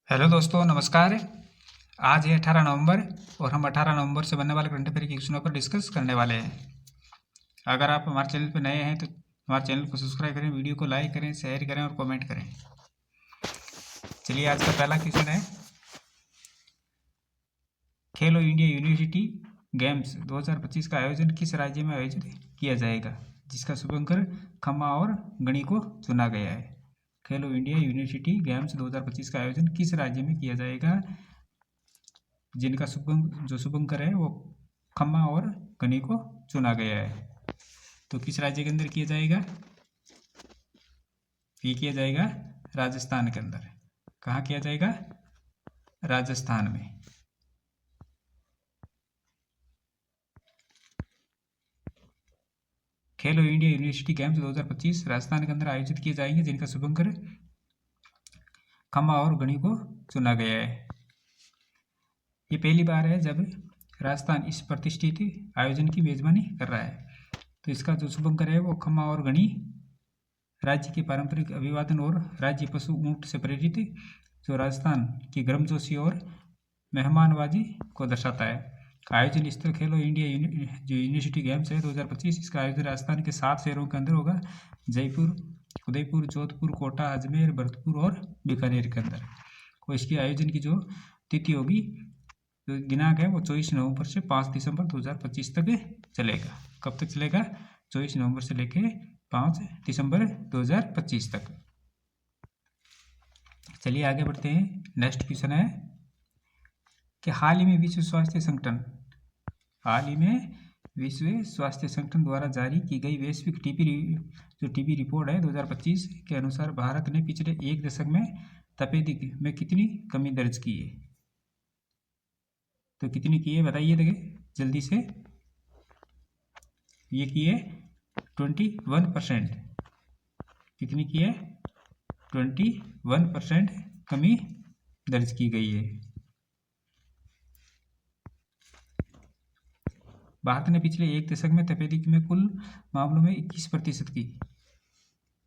Hello दोस्तों, नमस्कार। आज है 18 नवंबर और हम 18 नवंबर से बनने वाले करंट अफेयर के क्वेश्चनों पर डिस्कस करने वाले हैं। अगर आप हमारे चैनल पर नए हैं तो हमारे चैनल को सब्सक्राइब करें, वीडियो को लाइक करें, शेयर करें और कमेंट करें। चलिए, आज का पहला क्वेश्चन है, खेलो इंडिया यूनिवर्सिटी गेम्स 2025 का आयोजन किस राज्य में आयोजित किया जाएगा, जिसका शुभंकर खम्मा और गणी को चुना गया है। खेलो इंडिया यूनिवर्सिटी गेम्स 2025 का आयोजन किस राज्य में किया जाएगा, जिनका शुभंकर है वो खम्मा और गनी को चुना गया है। तो किस राज्य के अंदर किया जाएगा? ये किया जाएगा राजस्थान के अंदर। कहाँ किया जाएगा? राजस्थान में। खेलो इंडिया यूनिवर्सिटी गेम्स 2025 राजस्थान के अंदर आयोजित किए जाएंगे, जिनका शुभंकर खम्मा और गणी को चुना गया है। ये पहली बार है जब राजस्थान इस प्रतिष्ठित आयोजन की मेजबानी कर रहा है। तो इसका जो शुभंकर है वो खम्मा और गणी राज्य के पारंपरिक अभिवादन और राज्य पशु ऊंट से प्रेरित जो राजस्थान की गर्मजोशी और मेहमानबाजी को दर्शाता है। आयोजन स्थल खेलो इंडिया जो यूनिवर्सिटी गेम्स है 2025, इसका आयोजन राजस्थान के 7 शहरों के अंदर होगा: जयपुर, उदयपुर, जोधपुर, कोटा, अजमेर, भरतपुर और बीकानेर के अंदर। और इसके आयोजन की जो तिथि होगी, जो दिनांक है वो 24 नवंबर से 5 दिसंबर 2025 तक चलेगा। कब तक चलेगा? 24 नवंबर से लेके 5 दिसंबर 2025 तक। चलिए आगे बढ़ते हैं। नेक्स्ट क्वेश्चन है कि हाल ही में विश्व स्वास्थ्य संगठन द्वारा जारी की गई वैश्विक टीबी रिपोर्ट है 2025 के अनुसार भारत ने पिछले एक दशक में तपेदिक में कितनी कमी दर्ज की है। तो कितनी की है बताइए, देखिए जल्दी से। ये की है 21%। कितनी की है? 21% कमी दर्ज की गई है। भारत ने पिछले एक दशक में तपेदिक में कुल मामलों में 21% की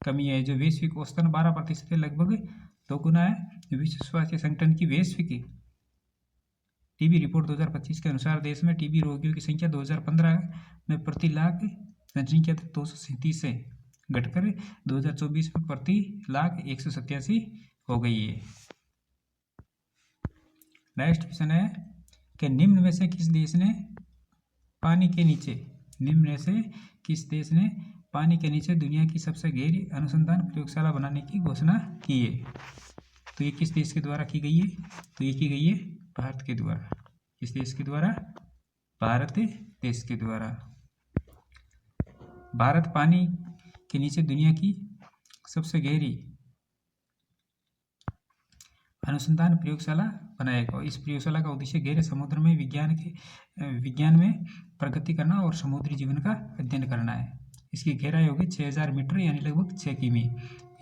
कमी है, जो वैश्विक औसतन 12% है, लगभग दोगुना है। विश्व स्वास्थ्य संगठन की वैश्विक टीबी रिपोर्ट 2025 के अनुसार देश में टीबी रोगियों की संख्या 2015 में प्रति लाख जनसंख्या 237 से घटकर 2024 में प्रति लाख 187 हो गई है। नेक्स्ट क्वेश्चन है कि निम्न में से किस देश ने पानी के नीचे दुनिया की सबसे गहरी अनुसंधान प्रयोगशाला बनाने की घोषणा की है। तो ये किस देश के द्वारा की गई है? तो ये की गई है भारत के द्वारा। किस देश के द्वारा? भारत देश के द्वारा। भारत पानी के नीचे दुनिया की सबसे गहरी अनुसंधान प्रयोगशाला बनाएगा और इस प्रयोगशाला का उद्देश्य गहरे समुद्र में विज्ञान में प्रगति करना और समुद्री जीवन का अध्ययन करना है। इसकी गहराई होगी 6000 मीटर यानी लगभग 6 किमी।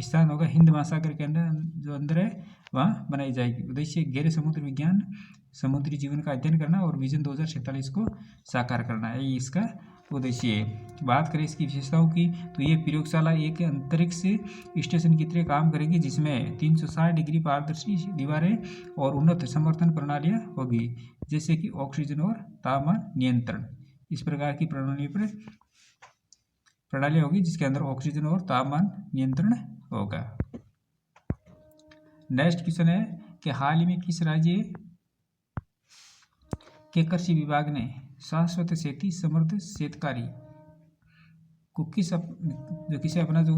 स्थान होगा हिंद महासागर के अंदर है, वहाँ बनाई जाएगी। उद्देश्य गहरे समुद्र विज्ञान, समुद्री जीवन का अध्ययन करना और विजन 2047 को साकार करना है, ये इसका उद्देश्य है। बात करें इसकी विशेषताओं की, तो ये प्रयोगशाला एक अंतरिक्ष स्टेशन की तरह काम करेगी, जिसमें 360 डिग्री पारदर्शी दीवारें और उन्नत समर्थन प्रणालियां होगी, जैसे कि ऑक्सीजन और तापमान नियंत्रण। इस प्रकार की प्रणाली होगी जिसके अंदर ऑक्सीजन और तापमान नियंत्रण होगा। नेक्स्ट क्वेश्चन है कि हाल ही में किस राज्य के कृषि विभाग ने शाश्वत खेती समृद्ध शेतकारी को किसे अपना जो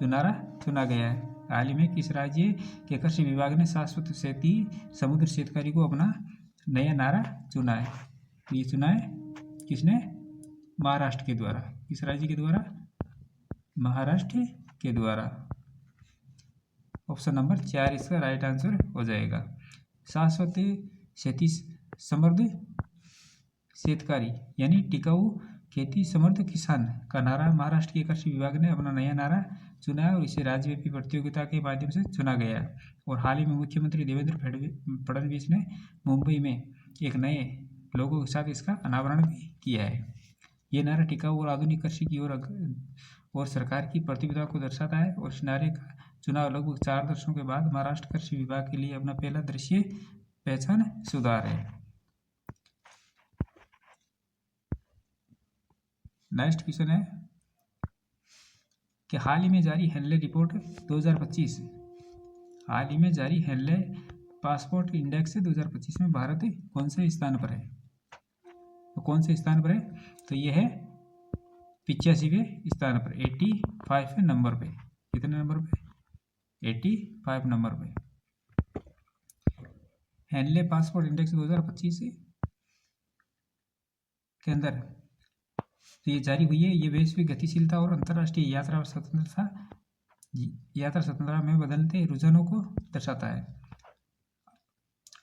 नारा चुना गया है। हाल ही में किस राज्य के कृषि विभाग ने शाश्वत खेती समुद्र शेतकारी को अपना नया नारा चुना है? तो ये चुना है किसने? महाराष्ट्र के द्वारा। किस राज्य के द्वारा? महाराष्ट्र के द्वारा। ऑप्शन नंबर 4 इसका राइट आंसर हो जाएगा। शाश्वत खेती समृद्ध शेतकारी यानी टिकाऊ खेती समृद्ध किसान का नारा महाराष्ट्र के कृषि विभाग ने अपना नया नारा चुना है और इसे राज्यव्यापी प्रतियोगिता के माध्यम से चुना गया है। और हाल ही में मुख्यमंत्री देवेंद्र फडणवीस ने मुंबई में एक नए लोगो के साथ इसका अनावरण भी किया है। ये नारा टिकाऊ और आधुनिक कृषि की ओर सरकार की प्रतिबद्धता को दर्शाता है और इस नारे का चुनाव लगभग 4 दशकों के बाद महाराष्ट्र कृषि विभाग के लिए अपना पहला दृश्य पहचान सुधार है। नेक्स्ट क्वेश्चन है कि हाल ही में जारी हेनले रिपोर्ट 2025, हाल ही में जारी हेनले पासपोर्ट इंडेक्स 2025 में भारत कौन से स्थान पर है? तो कौन से स्थान पर है? तो ये है 85वें स्थान पर, 85 नंबर पे। कितने नंबर पे? 85 नंबर पे। हेनले पासपोर्ट इंडेक्स 2025 के अंदर तो ये जारी हुई है। ये वैश्विक गतिशीलता और अंतर्राष्ट्रीय यात्रा स्वतंत्रता में बदलते रुझानों को दर्शाता है।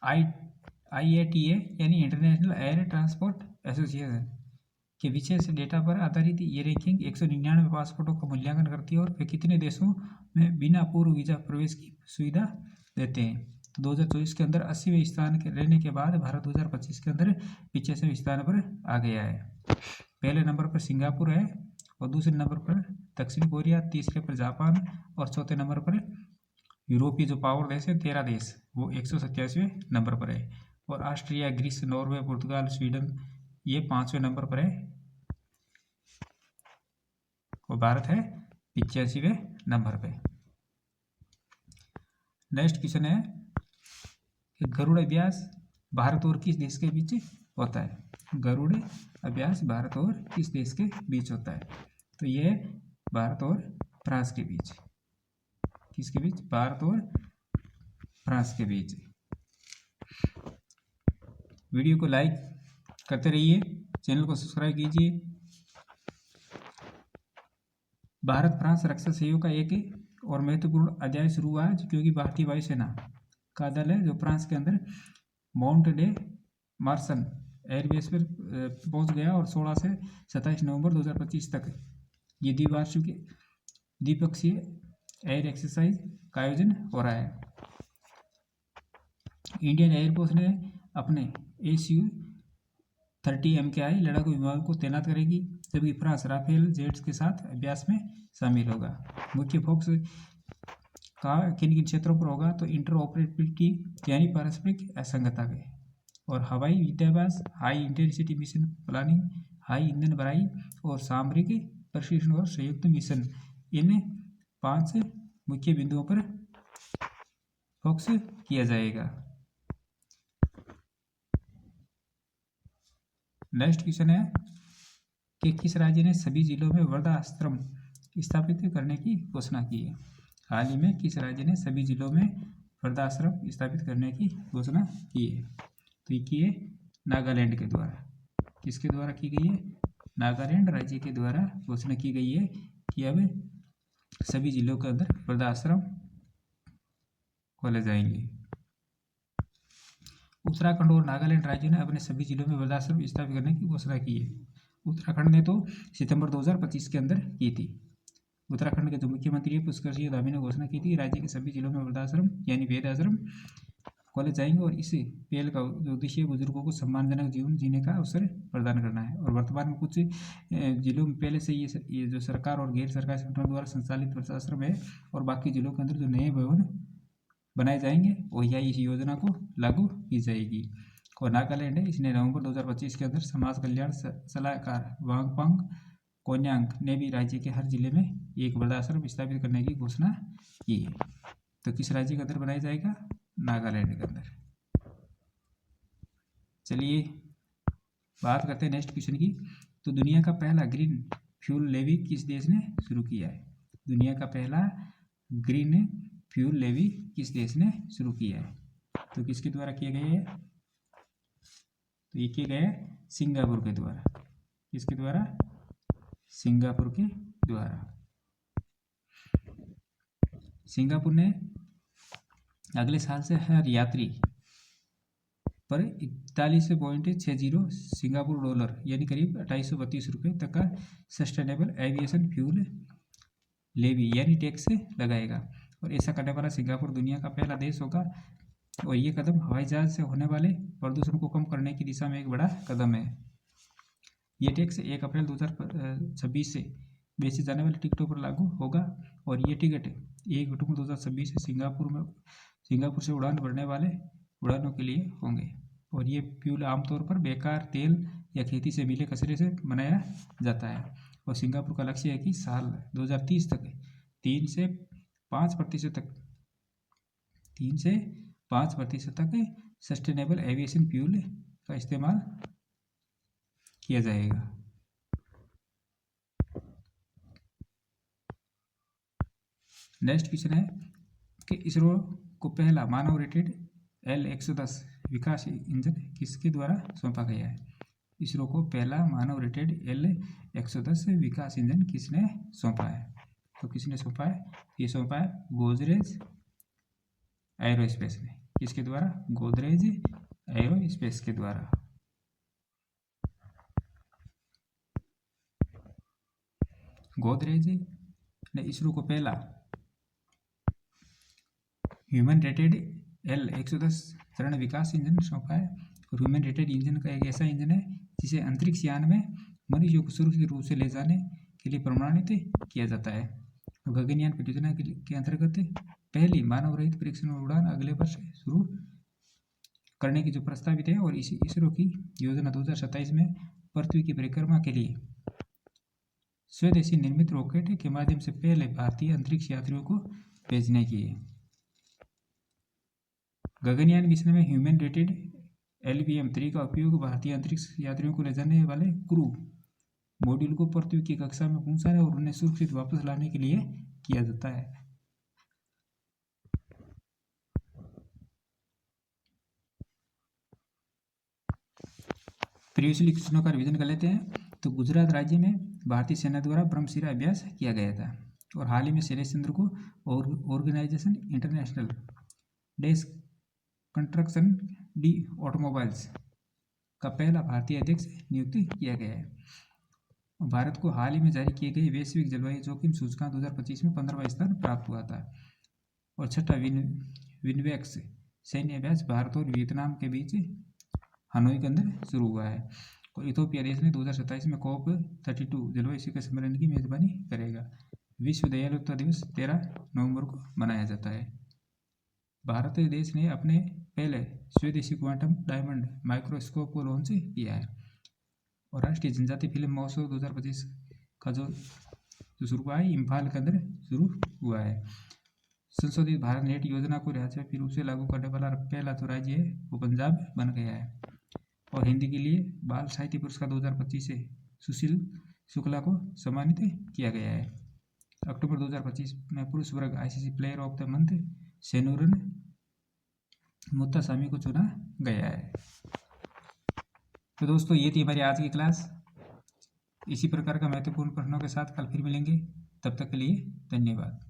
IATA यानी इंटरनेशनल एयर ट्रांसपोर्ट एसोसिएशन के विशेष डेटा पर आधारित ये रैंकिंग 199 पासपोर्टों का मूल्यांकन करती है और वे कितने देशों में बिना पूर्व वीजा प्रवेश की सुविधा देते हैं। तो 2024 के अंदर 80वें स्थान के रहने के बाद भारत 2025 के अंदर 85वें स्थान पर आ गया है। पहले नंबर पर सिंगापुर है और दूसरे नंबर पर दक्षिण कोरिया, तीसरे पर जापान और चौथे नंबर पर यूरोपीय जो पावर देश है 13 देश, वो 187वें नंबर पर है। और ऑस्ट्रिया, ग्रीस, नॉर्वे, पुर्तगाल, स्वीडन ये 5वें नंबर पर है और भारत है 85वें नंबर पे। नेक्स्ट क्वेश्चन है कि गरुड़ अभ्यास भारत और किस देश के बीच होता है? गरुड़ अभ्यास भारत और किस देश के बीच होता है? तो ये भारत और फ्रांस के बीच। किसके बीच? भारत और फ्रांस के बीच। वीडियो को लाइक करते रहिए, चैनल को सब्सक्राइब कीजिए। भारत फ्रांस रक्षा सहयोग का एक और महत्वपूर्ण अध्याय शुरू हुआ है, क्योंकि भारतीय वायुसेना का दल है जो फ्रांस के अंदर माउंट डे मार्सन एयरबेस पर पहुंच गया और 16 से 27 नवंबर 2025 तक ये द्विपक्षीय एयर एक्सरसाइज का आयोजन हो रहा है। इंडियन एयरफोर्स ने अपने Su-30 MKI लड़ाकू विमानों को तैनात करेगी, जबकि फ्रांस राफेल जेट्स के साथ अभ्यास में शामिल होगा। मुख्य फोकस का किन किन क्षेत्रों पर होगा? तो इंटरऑपरेबिलिटी यानी पारस्परिक असंगतता के, और हवाई युद्धाभ्यास, high intensity mission planning, high ईंधन भराई और सामरिक प्रशिक्षण और संयुक्त मिशन। इन 5 मुख्य बिंदुओं पर फोकस किया जाएगा। नेक्स्ट क्वेश्चन है कि किस राज्य ने सभी जिलों में वृद्धाश्रम स्थापित करने की घोषणा की है? हाल ही में किस राज्य ने सभी जिलों में वृद्धाश्रम स्थापित करने की घोषणा की है? तो ये की है नागालैंड के द्वारा। किसके द्वारा की गई है? नागालैंड राज्य के द्वारा घोषणा की गई है कि अब सभी जिलों के अंदर वृद्धाश्रम खोले जाएंगे। उत्तराखंड और नागालैंड राज्यों ने अपने सभी जिलों में वृद्धाश्रम स्थापित करने की घोषणा की है। उत्तराखंड ने तो सितंबर 2025 के अंदर की थी। उत्तराखंड के जो मुख्यमंत्री है पुष्कर सिंह धामी ने घोषणा की थी राज्य के सभी जिलों में वृद्धाश्रम यानी वृद्धाश्रम खोले जाएंगे और इस पहल का जो उद्देश्य बुजुर्गों को सम्मानजनक जीवन जीने का अवसर प्रदान करना है। और वर्तमान में कुछ जिलों में पहले से ये जो सरकार और गैर सरकारी संगठनों द्वारा संचालित वृद्धाश्रम है, और बाकी जिलों के अंदर जो नए भवन बनाए जाएंगे और यह इस योजना को लागू की जाएगी। और नागालैंड है, इसने नवंबर 2025 के अंदर समाज कल्याण सलाहकार वांगपांग कोन्यांग ने भी राज्य के हर जिले में एक वृद्धाश्रम स्थापित करने की घोषणा की है। तो किस राज्य के अंदर बनाया जाएगा? नागालैंड के अंदर। चलिए बात करते हैं नेक्स्ट क्वेश्चन की। तो दुनिया का पहला ग्रीन फ्यूल लेवी किस देश ने शुरू किया है? दुनिया का पहला ग्रीन फ्यूल लेवी किस देश ने शुरू किया है? तो किसके द्वारा किया गया है? तो ये किया गया है सिंगापुर के द्वारा। किसके द्वारा? सिंगापुर के द्वारा। सिंगापुर ने अगले साल से हर यात्री पर 41.60 सिंगापुर डॉलर यानी करीब 2832 रुपये तक का सस्टेनेबल एविएशन फ्यूल लेवी यानी टैक्स लगाएगा। और ऐसा करने वाला सिंगापुर दुनिया का पहला देश होगा। और ये कदम हवाई जहाज से होने वाले प्रदूषण को कम करने की दिशा में एक बड़ा कदम है। ये टैक्स 1 अप्रैल 2026 से बेचे जाने वाले टिकटों पर लागू होगा और ये टिकट अक्टूबर 2026 से सिंगापुर से उड़ान भरने वाले उड़ानों के लिए होंगे। और ये फ्यूल आमतौर पर बेकार तेल या खेती से मिले कचरे से बनाया जाता है। और सिंगापुर का लक्ष्य है कि साल 2030 तक 3 से 5% तक सस्टेनेबल एविएशन फ्यूल का इस्तेमाल किया जाएगा। नेक्स्ट क्वेश्चन है कि इसरो को पहला मानव रेटेड L-110 विकास इंजन किसके द्वारा सौंपा गया है? इसरो को पहला मानव रेटेड L-110 विकास इंजन किसने सौंपा है? तो किसने सौंपा है? ये सौंपा है गोदरेज एरोस्पेस ने। किसके द्वारा? गोदरेज एरोस्पेस के द्वारा। गोदरेज ने इसरो को पहला ह्यूमन रेटेड L-110 चरण विकास इंजन सौंपा है। और ह्यूमन रेटेड इंजन का एक ऐसा इंजन है जिसे अंतरिक्ष यान में मनुष्यों को सुरक्षित रूप से ले जाने के लिए प्रमाणित किया जाता है। गगनयान परियोजना के अंतर्गत पहली मानव रहित परीक्षण उड़ान अगले वर्ष शुरू करने की जो प्रस्तावित है। और इसरो की योजना 2027 में पृथ्वी की परिक्रमा के लिए स्वदेशी निर्मित रॉकेट के माध्यम से पहले भारतीय अंतरिक्ष यात्रियों को भेजने की है। गगनयान मिशन में ह्यूमन रेटेड LVM-3 का उपयोग भारतीय अंतरिक्ष यात्रियों को ले जाने वाले क्रू मॉड्यूल को पृथ्वी की कक्षा में पहुंचाने और उन्हें सुरक्षित वापस लाने के लिए किया जाता है। प्रीवियसली क्वेश्चनों का रिवीजन कर लेते हैं। तो गुजरात राज्य में भारतीय सेना द्वारा ब्रह्मशिरा अभ्यास किया गया था। और हाल ही में शैलेश चंद्र को ऑर्गेनाइजेशन इंटरनेशनल डेस कंस्ट्रक्शन डी ऑटोमोबाइल्स का पहला भारतीय अध्यक्ष नियुक्त किया गया है। भारत को हाल ही में जारी किए गए वैश्विक जलवायु जोखिम सूचकांक 2025 में 15वां स्थान प्राप्त हुआ था। और छठा विनवेक्स सैन्य अभ्यास भारत और वियतनाम के बीच हनोई के अंदर शुरू हुआ है। और इथोपिया देश ने 2027 में COP32 जलवायु शिखर सम्मेलन की मेजबानी करेगा। विश्व दयालुता दिवस 13 नवंबर को मनाया जाता है। भारत देश ने अपने पहले स्वदेशी क्वांटम डायमंड माइक्रोस्कोप को लॉन्च किया है। और राष्ट्रीय जनजातीय फिल्म महोत्सव 2025 का जो शुरू हुआ है इम्फाल के अंदर शुरू हुआ है। संशोधित भारत नेट योजना को राज्यव्यापी रूप से लागू करने वाला पहला जो राज्य है वो पंजाब बन गया है। और हिंदी के लिए बाल साहित्य पुरस्कार 2025 से सुशील शुक्ला को सम्मानित किया गया है। अक्टूबर 2025 में पुरुष वर्ग ICC player of the month Senuran Muthusamy को चुना गया है। तो दोस्तों ये थी हमारी आज की क्लास। इसी प्रकार का महत्वपूर्ण प्रश्नों के साथ कल फिर मिलेंगे। तब तक के लिए धन्यवाद।